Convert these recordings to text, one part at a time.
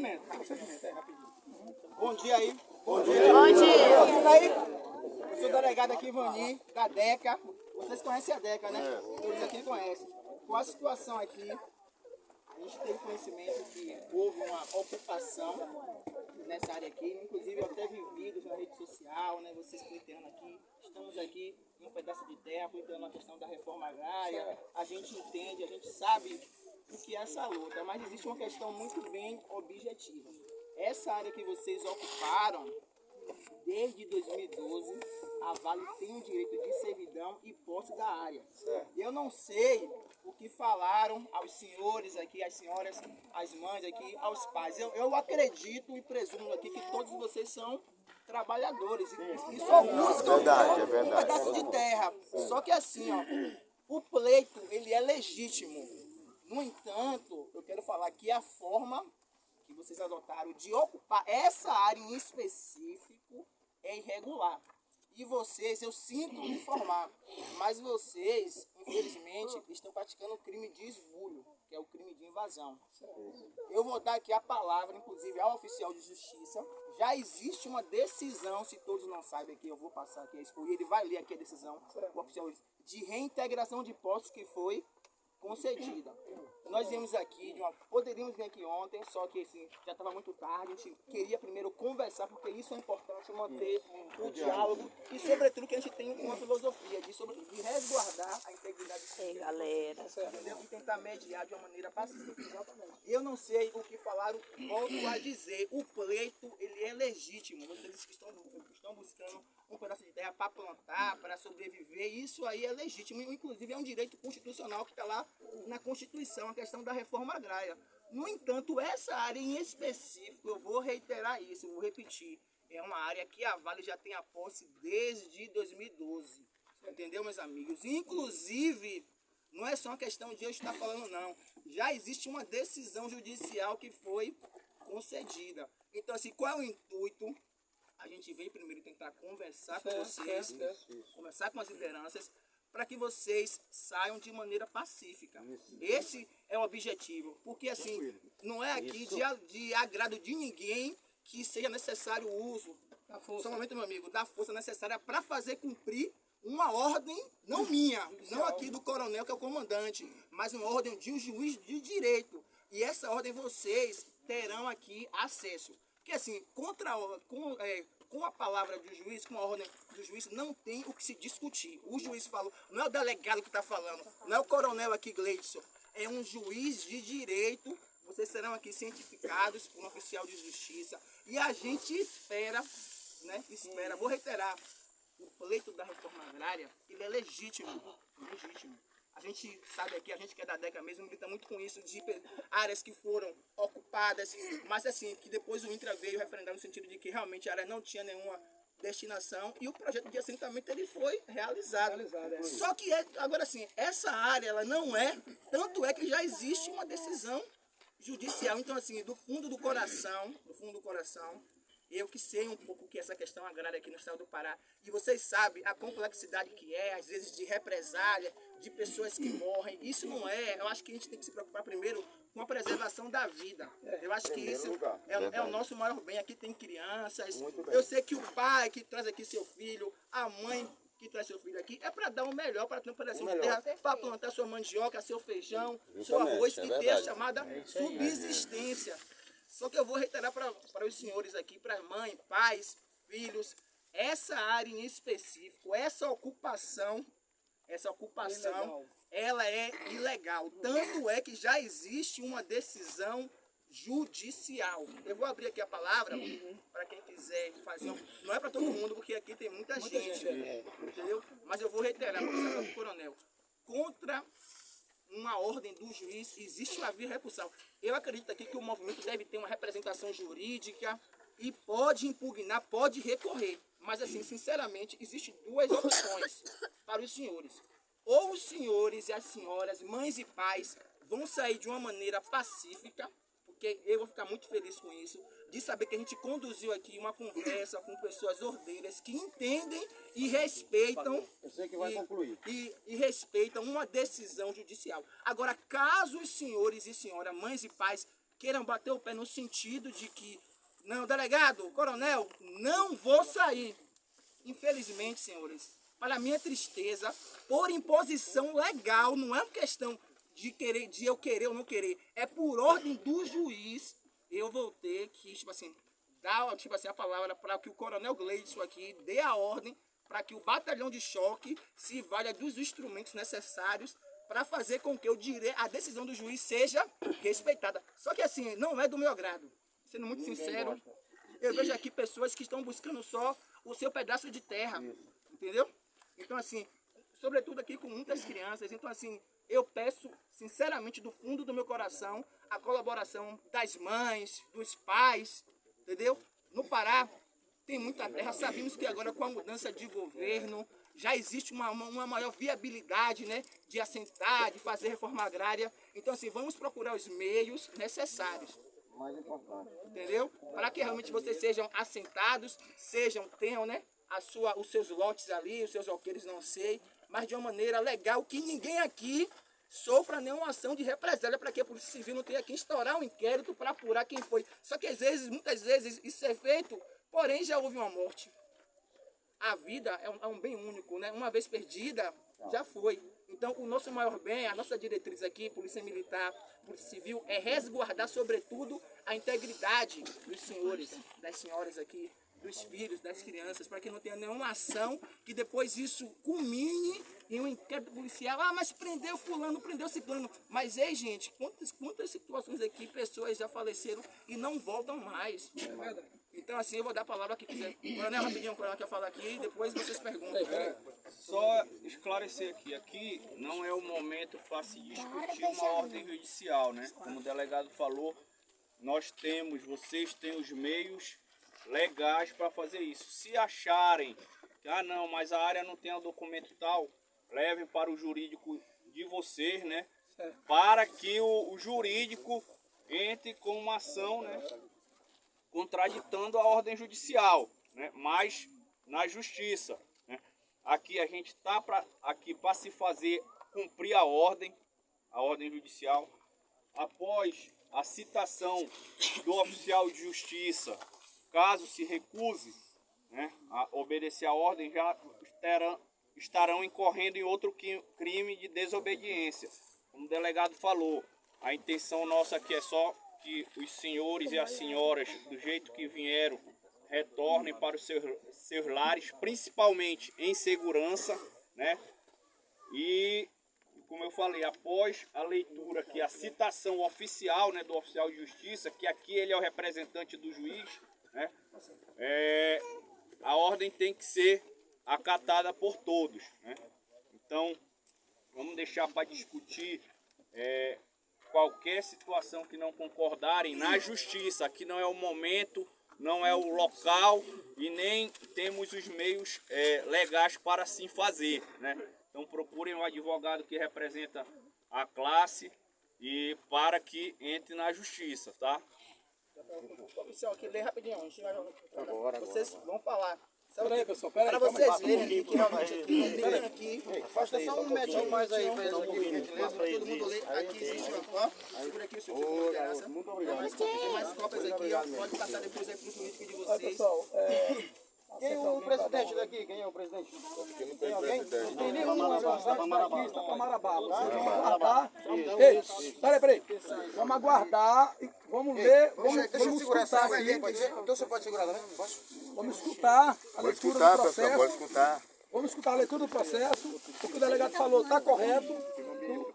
procedimento, rapidinho. Bom dia aí. Bom dia. Bom dia. Aí, eu sou o delegado aqui, Ivani, da DECA. Vocês conhecem a DECA, né? Todos aqui conhecem. Com a situação aqui, a gente teve conhecimento que houve uma ocupação nessa área aqui. Inclusive, eu até vi vídeos na rede social, né? Vocês pleiteando aqui. Estamos aqui em um pedaço de terra, pleiteando a questão da reforma agrária. A gente entende, a gente sabe o que é essa luta, mas existe uma questão muito bem objetiva. Essa área que vocês ocuparam, desde 2012, a Vale tem o direito de servidão e posse da área. Eu não sei o que falaram aos senhores aqui, às senhoras, às mães aqui, aos pais. Eu acredito e presumo aqui que todos vocês são trabalhadores e só buscam um pedaço de terra. Só que assim, ó, o pleito, ele é legítimo. No entanto, eu quero falar que a forma que vocês adotaram de ocupar essa área em específico é irregular. E vocês, eu sinto informar, mas vocês, infelizmente, estão praticando o crime de esbulho, que é o crime de invasão. Eu vou dar aqui a palavra, inclusive, ao oficial de justiça. Já existe uma decisão, se todos não sabem aqui, eu vou passar aqui a expor, ele vai ler aqui a decisão, o oficial de reintegração de postos que foi concedida. Nós viemos aqui, poderíamos vir aqui ontem, só que assim, já estava muito tarde, a gente queria primeiro conversar, porque isso é importante, manter o diálogo e sobretudo que a gente tem uma filosofia de resguardar a integridade do sistema, Galera. e tentar mediar de uma maneira pacífica. Eu não sei o que falaram, volto a dizer, o pleito ele é legítimo, vocês que estão buscando um pedaço de terra para plantar, para sobreviver, isso aí é legítimo, inclusive é um direito constitucional que está lá na Constituição, a questão da reforma agrária. No entanto, essa área em específico, eu vou reiterar isso, eu vou repetir, é uma área que a Vale já tem a posse desde 2012, entendeu, meus amigos? Inclusive, não é só uma questão de eu estar falando, não, já existe uma decisão judicial que foi concedida. Então, assim, qual é o intuito? A gente veio primeiro tentar conversar com vocês, conversar com as lideranças, para que vocês saiam de maneira pacífica. Esse é o objetivo, porque assim, não é aqui de agrado de ninguém que seja necessário o uso, somente, meu amigo, da força necessária para fazer cumprir uma ordem, não minha, não aqui do coronel, que é o comandante, mas uma ordem de um juiz de direito. E essa ordem vocês terão aqui acesso. Porque assim, com a palavra do juiz, com a ordem do juiz, não tem o que se discutir. O juiz falou, não é o delegado que está falando, não é o coronel aqui, Gleidson, é um juiz de direito. Vocês serão aqui cientificados por um oficial de justiça. E a gente espera, vou reiterar, o pleito da reforma agrária, ele é legítimo. A gente sabe aqui, a gente que é da DECA mesmo, grita muito com isso, de áreas que foram ocupadas, mas assim, que depois o INCRA veio referendar no sentido de que realmente a área não tinha nenhuma destinação e o projeto de assentamento ele foi realizado. Só que, agora assim, essa área, ela não é, tanto é que já existe uma decisão judicial. Então assim, do fundo do coração, eu que sei um pouco que essa questão agrária aqui no estado do Pará, e vocês sabem a complexidade que é, às vezes de represália, de pessoas que morrem, isso não é, eu acho que a gente tem que se preocupar primeiro com a preservação da vida. Eu acho que isso é o nosso maior bem. Aqui tem crianças, eu sei que o pai que traz aqui seu filho, a mãe que traz seu filho aqui, é para dar o melhor, para ter um pedacinho de terra, para plantar sua mandioca, seu feijão, seu arroz e ter a chamada subsistência. Só que eu vou reiterar para os senhores aqui, para as mães, pais, filhos, essa área em específico, essa ocupação, ela é ilegal. Tanto é que já existe uma decisão judicial. Eu vou abrir aqui a palavra para quem quiser fazer. Não é para todo mundo, porque aqui tem muita gente, entendeu? Mas eu vou reiterar, para o coronel, contra uma ordem do juiz, existe uma via recursal. Eu acredito aqui que o movimento deve ter uma representação jurídica e pode impugnar, pode recorrer. Mas assim, sinceramente, existem duas opções para os senhores. Ou os senhores e as senhoras, mães e pais, vão sair de uma maneira pacífica, porque eu vou ficar muito feliz com isso, de saber que a gente conduziu aqui uma conversa com pessoas ordeiras que entendem e respeitam. Eu sei que vai concluir. E respeitam uma decisão judicial. Agora, caso os senhores e senhoras, mães e pais, queiram bater o pé no sentido de que, não, delegado, coronel, não vou sair. Infelizmente, senhores, para minha tristeza, por imposição legal, não é uma questão de eu querer ou não querer, é por ordem do juiz, eu vou ter que, tipo assim, dar, tipo assim, a palavra para que o coronel Gleidson aqui dê a ordem para que o batalhão de choque se valha dos instrumentos necessários para fazer com que a decisão do juiz seja respeitada. Só que assim, não é do meu agrado. Sendo muito sincero, eu vejo aqui pessoas que estão buscando só o seu pedaço de terra, entendeu? Então assim, sobretudo aqui com muitas crianças, então assim, eu peço sinceramente do fundo do meu coração a colaboração das mães, dos pais, entendeu? No Pará tem muita terra, sabemos que agora com a mudança de governo já existe uma maior viabilidade, né, de assentar, de fazer reforma agrária. Então assim, vamos procurar os meios necessários. Mais importante. Entendeu? Para que realmente vocês sejam assentados, tenham, né, os seus lotes ali, os seus alqueires, não sei, mas de uma maneira legal, que ninguém aqui sofra nenhuma ação de represália, para que a Polícia Civil não tenha que instaurar um inquérito para apurar quem foi. Só que às vezes, muitas vezes, isso é feito, porém já houve uma morte. A vida é um bem único, né? Uma vez perdida, já foi. Então, o nosso maior bem, a nossa diretriz aqui, Polícia Militar, Polícia Civil, é resguardar, sobretudo, a integridade dos senhores, das senhoras aqui, dos filhos, das crianças, para que não tenha nenhuma ação que depois isso culmine em um inquérito policial. Ah, mas prendeu fulano, prendeu ciclano. Mas, ei, gente, quantas situações aqui, pessoas já faleceram e não voltam mais. Então, assim, eu vou dar a palavra que quiser. Coronel, rapidinho, o coronel quer falar aqui, depois vocês perguntam. Só esclarecer aqui não é o momento para se discutir uma ordem judicial, né? Como o delegado falou, vocês têm os meios legais para fazer isso. Se acharem que, não, mas a área não tem o documento tal, levem para o jurídico de vocês, né? Para que o jurídico entre com uma ação, né, contraditando a ordem judicial, né? Mas na justiça, né? Aqui a gente está aqui para se fazer cumprir a ordem judicial. Após a citação do oficial de justiça, caso se recuse, né, a obedecer a ordem, já estarão incorrendo em outro crime de desobediência. Como o delegado falou, a intenção nossa aqui é só que os senhores e as senhoras, do jeito que vieram, retornem para os seus lares, principalmente em segurança, né? E, como eu falei, após a leitura aqui, a citação oficial, né, do oficial de justiça, que aqui ele é o representante do juiz, né? A ordem tem que ser acatada por todos, né? Então, vamos deixar para discutir qualquer situação que não concordarem na justiça. Aqui não é o momento, não é o local e nem temos os meios legais para assim fazer, né? Então procurem um advogado que representa a classe e para que entre na justiça, tá? Oficial, aqui, lê rapidinho, a gente vai... Vocês vão falar. Pera aí, pessoal, pera aí. Para vocês verem aqui, que realmente aqui, não tem aqui. Afasta só um metrinho mais aí pra eles aqui, por Gentileza, todo mundo lê. Aqui existe uma, ó. Segura aqui o seu tipo de liderança. Muito obrigado. Tem mais cópias aqui, ó. Pode passar depois aí pro jurídico de vocês. Pessoal, quem é o presidente daqui? Quem é o presidente? Tem alguém? Não tem nem vamos lá, está para Marabá. Vocês vão aguardar. Ei, peraí. Vamos aguardar e vamos ler. Deixa eu segurar essa aqui. Então você pode segurar também? Posso? Vamos escutar a leitura do processo. Pode escutar. Vamos escutar a leitura do processo. O que o delegado falou está correto.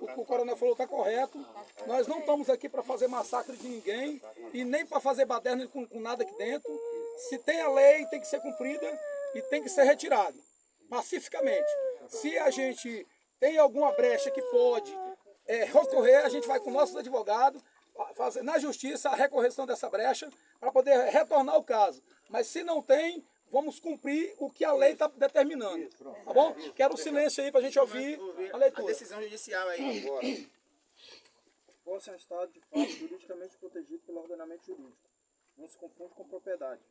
O que o coronel falou está correto. Nós não estamos aqui para fazer massacre de ninguém e nem para fazer baderna com nada aqui dentro. Se tem a lei, tem que ser cumprida e tem que ser retirado, pacificamente. Se a gente tem alguma brecha que pode recorrer, a gente vai com nossos advogados fazer na justiça a recorreção dessa brecha para poder retornar o caso. Mas se não tem, vamos cumprir o que a lei está determinando. Tá bom? Quero um silêncio aí para a gente ouvir a leitura. A decisão judicial aí. Posse é um estado de fato juridicamente protegido pelo ordenamento jurídico. Não se confunde com propriedade,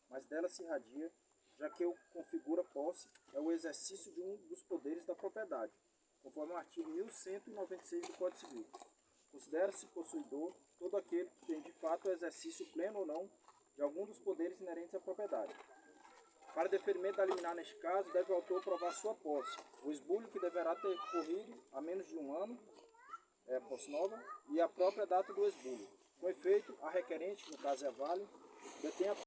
mas dela se irradia, já que o configura posse é o exercício de um dos poderes da propriedade, conforme o artigo 1196 do Código Civil. Considera-se possuidor todo aquele que tem de fato o exercício pleno ou não de algum dos poderes inerentes à propriedade. Para deferimento da liminar neste caso, deve o autor provar sua posse, o esbulho que deverá ter corrido há menos de um ano, posse nova, e a própria data do esbulho. Com efeito, a requerente, no caso é a Vale, detém a